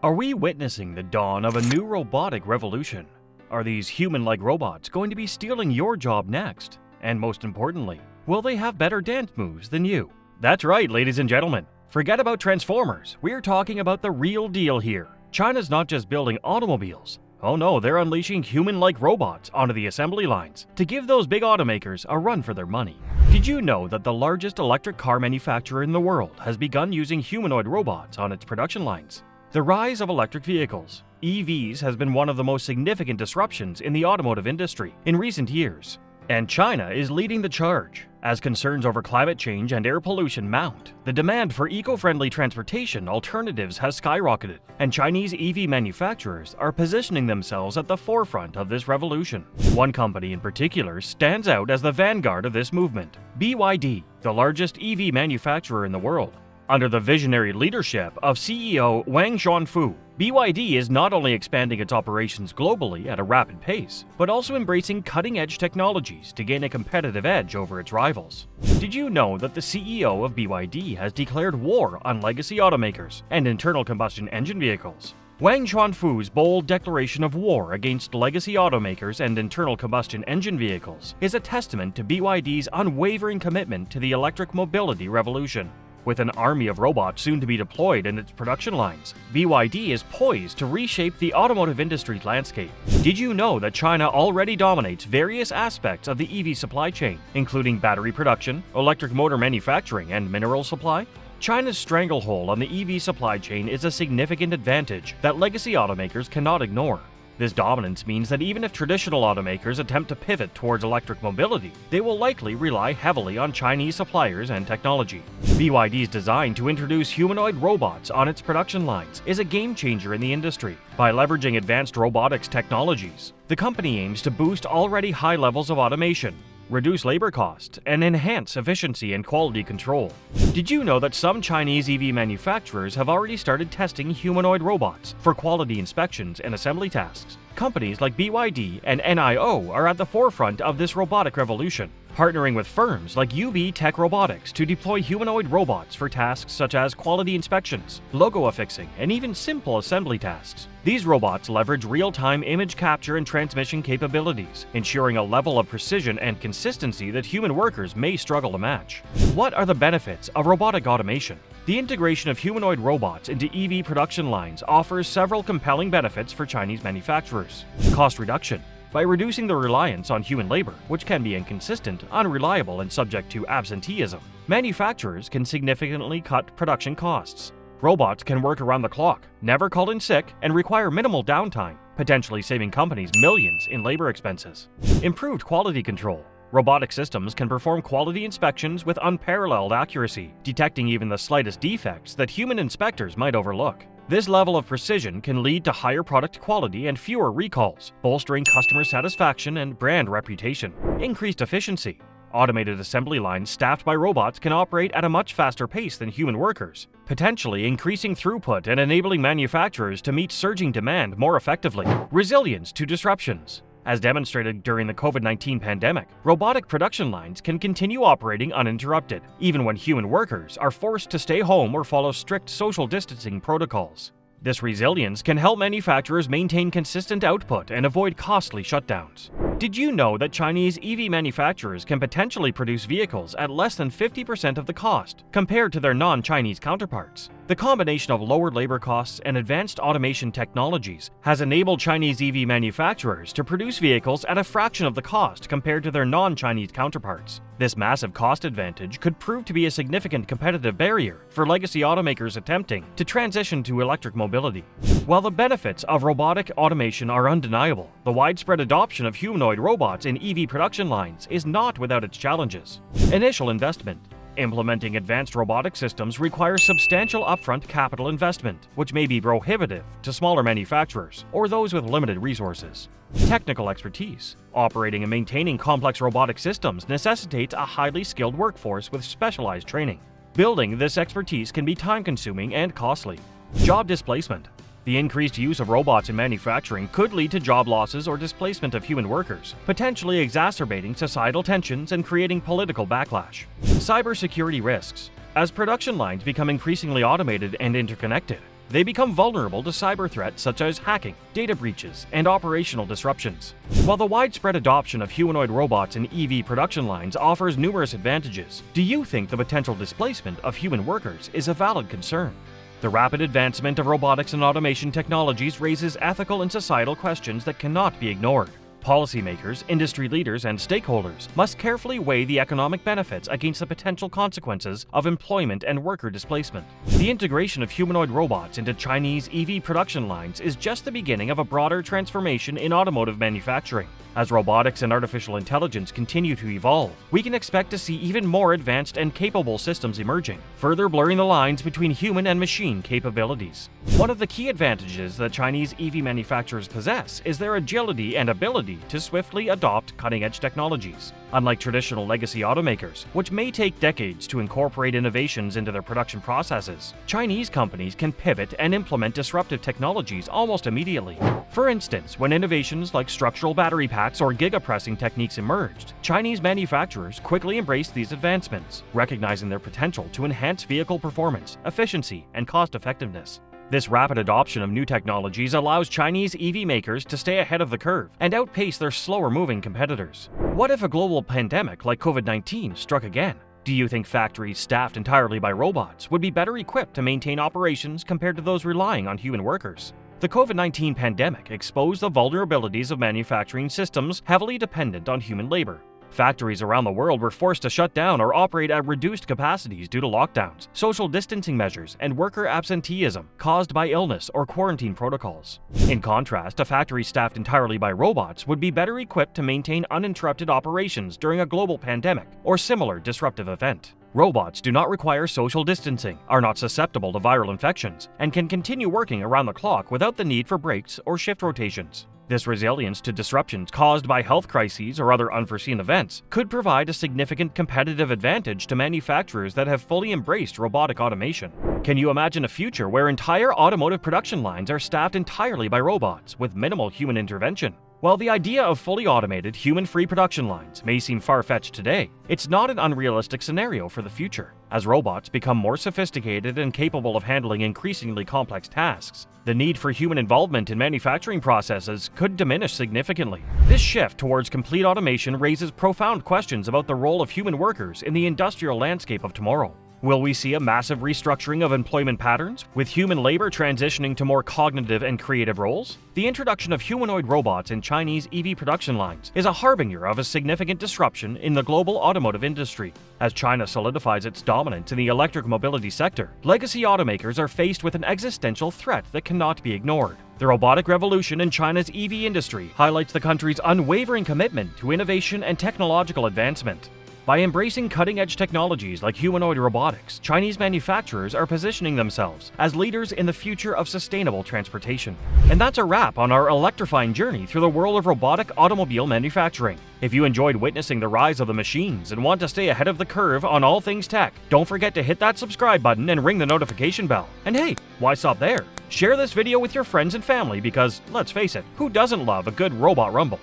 Are we witnessing the dawn of a new robotic revolution? Are these human-like robots going to be stealing your job next? And most importantly, will they have better dance moves than you? That's right, ladies and gentlemen. Forget about Transformers. We're talking about the real deal here. China's not just building automobiles. Oh no, they're unleashing human-like robots onto the assembly lines to give those big automakers a run for their money. Did you know that the largest electric car manufacturer in the world has begun using humanoid robots on its production lines? The rise of electric vehicles, EVs, has been one of the most significant disruptions in the automotive industry in recent years. And China is leading the charge. As concerns over climate change and air pollution mount, the demand for eco-friendly transportation alternatives has skyrocketed, and Chinese EV manufacturers are positioning themselves at the forefront of this revolution. One company in particular stands out as the vanguard of this movement: BYD, the largest EV manufacturer in the world. Under the visionary leadership of CEO Wang Xuanfu, BYD is not only expanding its operations globally at a rapid pace, but also embracing cutting-edge technologies to gain a competitive edge over its rivals. Did you know that the CEO of BYD has declared war on legacy automakers and internal combustion engine vehicles? Wang Xuanfu's bold declaration of war against legacy automakers and internal combustion engine vehicles is a testament to BYD's unwavering commitment to the electric mobility revolution. With an army of robots soon to be deployed in its production lines, BYD is poised to reshape the automotive industry's landscape. Did you know that China already dominates various aspects of the EV supply chain, including battery production, electric motor manufacturing, and mineral supply? China's stranglehold on the EV supply chain is a significant advantage that legacy automakers cannot ignore. This dominance means that even if traditional automakers attempt to pivot towards electric mobility, they will likely rely heavily on Chinese suppliers and technology. BYD's design to introduce humanoid robots on its production lines is a game-changer in the industry. By leveraging advanced robotics technologies, the company aims to boost already high levels of automation, reduce labor costs, and enhance efficiency and quality control. Did you know that some Chinese EV manufacturers have already started testing humanoid robots for quality inspections and assembly tasks? Companies like BYD and NIO are at the forefront of this robotic revolution, partnering with firms like UB Tech Robotics to deploy humanoid robots for tasks such as quality inspections, logo affixing, and even simple assembly tasks. These robots leverage real-time image capture and transmission capabilities, ensuring a level of precision and consistency that human workers may struggle to match. What are the benefits of robotic automation? The integration of humanoid robots into EV production lines offers several compelling benefits for Chinese manufacturers. Cost reduction. By reducing the reliance on human labor, which can be inconsistent, unreliable, and subject to absenteeism, manufacturers can significantly cut production costs. Robots can work around the clock, never call in sick, and require minimal downtime, potentially saving companies millions in labor expenses. Improved quality control. Robotic systems can perform quality inspections with unparalleled accuracy, detecting even the slightest defects that human inspectors might overlook. This level of precision can lead to higher product quality and fewer recalls, bolstering customer satisfaction and brand reputation. Increased efficiency. Automated assembly lines staffed by robots can operate at a much faster pace than human workers, potentially increasing throughput and enabling manufacturers to meet surging demand more effectively. Resilience to disruptions. As demonstrated during the COVID-19 pandemic, robotic production lines can continue operating uninterrupted, even when human workers are forced to stay home or follow strict social distancing protocols. This resilience can help manufacturers maintain consistent output and avoid costly shutdowns. Did you know that Chinese EV manufacturers can potentially produce vehicles at less than 50% of the cost compared to their non-Chinese counterparts? The combination of lower labor costs and advanced automation technologies has enabled Chinese EV manufacturers to produce vehicles at a fraction of the cost compared to their non-Chinese counterparts. This massive cost advantage could prove to be a significant competitive barrier for legacy automakers attempting to transition to electric mobility. While the benefits of robotic automation are undeniable, the widespread adoption of humanoid robots in EV production lines is not without its challenges. Initial investment. Implementing advanced robotic systems requires substantial upfront capital investment, which may be prohibitive to smaller manufacturers or those with limited resources. Technical expertise. Operating and maintaining complex robotic systems necessitates a highly skilled workforce with specialized training. Building this expertise can be time-consuming and costly. Job displacement. The increased use of robots in manufacturing could lead to job losses or displacement of human workers, potentially exacerbating societal tensions and creating political backlash. Cybersecurity risks. As production lines become increasingly automated and interconnected, they become vulnerable to cyber threats such as hacking, data breaches, and operational disruptions. While the widespread adoption of humanoid robots in EV production lines offers numerous advantages, do you think the potential displacement of human workers is a valid concern? The rapid advancement of robotics and automation technologies raises ethical and societal questions that cannot be ignored. Policymakers, industry leaders, and stakeholders must carefully weigh the economic benefits against the potential consequences of employment and worker displacement. The integration of humanoid robots into Chinese EV production lines is just the beginning of a broader transformation in automotive manufacturing. As robotics and artificial intelligence continue to evolve, we can expect to see even more advanced and capable systems emerging, further blurring the lines between human and machine capabilities. One of the key advantages that Chinese EV manufacturers possess is their agility and ability to swiftly adopt cutting-edge technologies. Unlike traditional legacy automakers, which may take decades to incorporate innovations into their production processes, Chinese companies can pivot and implement disruptive technologies almost immediately. For instance, when innovations like structural battery packs or gigapressing techniques emerged, Chinese manufacturers quickly embraced these advancements, recognizing their potential to enhance vehicle performance, efficiency, and cost-effectiveness. This rapid adoption of new technologies allows Chinese EV makers to stay ahead of the curve and outpace their slower-moving competitors. What if a global pandemic like COVID-19 struck again? Do you think factories staffed entirely by robots would be better equipped to maintain operations compared to those relying on human workers? The COVID-19 pandemic exposed the vulnerabilities of manufacturing systems heavily dependent on human labor. Factories around the world were forced to shut down or operate at reduced capacities due to lockdowns, social distancing measures, and worker absenteeism caused by illness or quarantine protocols. In contrast, a factory staffed entirely by robots would be better equipped to maintain uninterrupted operations during a global pandemic or similar disruptive event. Robots do not require social distancing, are not susceptible to viral infections, and can continue working around the clock without the need for breaks or shift rotations. This resilience to disruptions caused by health crises or other unforeseen events could provide a significant competitive advantage to manufacturers that have fully embraced robotic automation. Can you imagine a future where entire automotive production lines are staffed entirely by robots with minimal human intervention? While the idea of fully automated, human-free production lines may seem far-fetched today, it's not an unrealistic scenario for the future. As robots become more sophisticated and capable of handling increasingly complex tasks, the need for human involvement in manufacturing processes could diminish significantly. This shift towards complete automation raises profound questions about the role of human workers in the industrial landscape of tomorrow. Will we see a massive restructuring of employment patterns, with human labor transitioning to more cognitive and creative roles? The introduction of humanoid robots in Chinese EV production lines is a harbinger of a significant disruption in the global automotive industry. As China solidifies its dominance in the electric mobility sector, legacy automakers are faced with an existential threat that cannot be ignored. The robotic revolution in China's EV industry highlights the country's unwavering commitment to innovation and technological advancement. By embracing cutting-edge technologies like humanoid robotics, Chinese manufacturers are positioning themselves as leaders in the future of sustainable transportation. And that's a wrap on our electrifying journey through the world of robotic automobile manufacturing. If you enjoyed witnessing the rise of the machines and want to stay ahead of the curve on all things tech, don't forget to hit that subscribe button and ring the notification bell. And hey, why stop there? Share this video with your friends and family because, let's face it, who doesn't love a good robot rumble?